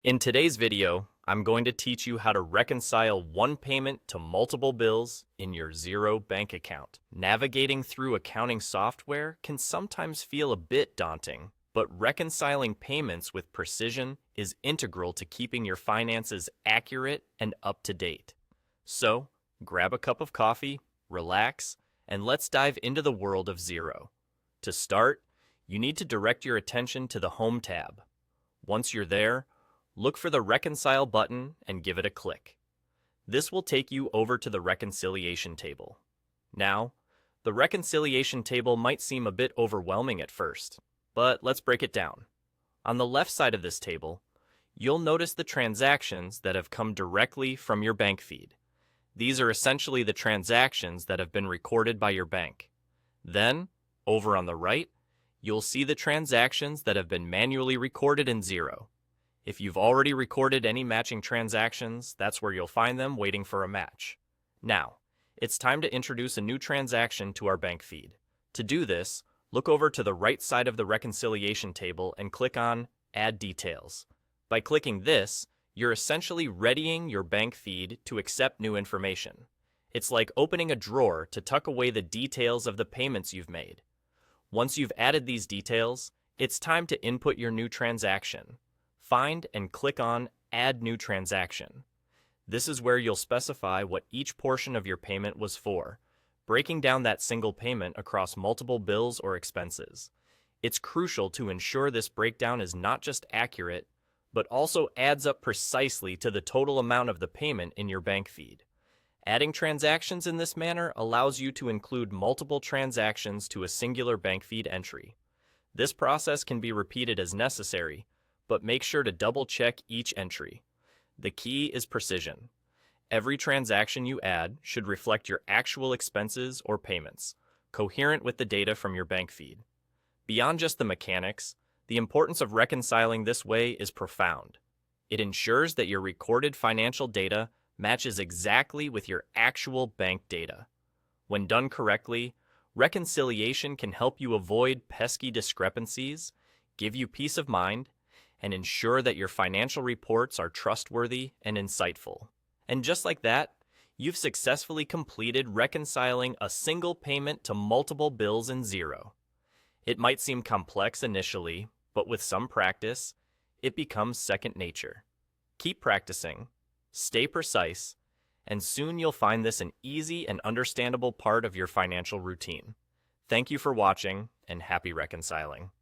In today's video, I'm going to teach you how to reconcile one payment to multiple bills in your Xero bank account. Navigating through accounting software can sometimes feel a bit daunting, but reconciling payments with precision is integral to keeping your finances accurate and up to date. So, grab a cup of coffee, relax, and let's dive into the world of Xero. To start, you need to direct your attention to the Home tab. Once you're there, look for the Reconcile button and give it a click. This will take you over to the reconciliation table. Now, the reconciliation table might seem a bit overwhelming at first, but let's break it down. On the left side of this table, you'll notice the transactions that have come directly from your bank feed. These are essentially the transactions that have been recorded by your bank. Then, over on the right, you'll see the transactions that have been manually recorded in Xero. If you've already recorded any matching transactions, that's where you'll find them waiting for a match. Now, it's time to introduce a new transaction to our bank feed. To do this, look over to the right side of the reconciliation table and click on Add Details. By clicking this, you're essentially readying your bank feed to accept new information. It's like opening a drawer to tuck away the details of the payments you've made. Once you've added these details, it's time to input your new transaction. Find and click on Add New Transaction. This is where you'll specify what each portion of your payment was for, breaking down that single payment across multiple bills or expenses. It's crucial to ensure this breakdown is not just accurate, but also adds up precisely to the total amount of the payment in your bank feed. Adding transactions in this manner allows you to include multiple transactions to a singular bank feed entry. This process can be repeated as necessary, but make sure to double-check each entry. The key is precision. Every transaction you add should reflect your actual expenses or payments, coherent with the data from your bank feed. Beyond just the mechanics, the importance of reconciling this way is profound. It ensures that your recorded financial data matches exactly with your actual bank data. When done correctly, reconciliation can help you avoid pesky discrepancies, give you peace of mind, and ensure that your financial reports are trustworthy and insightful. And just like that, you've successfully completed reconciling a single payment to multiple bills in Xero. It might seem complex initially, but with some practice, it becomes second nature. Keep practicing, stay precise, and soon you'll find this an easy and understandable part of your financial routine. Thank you for watching, and happy reconciling.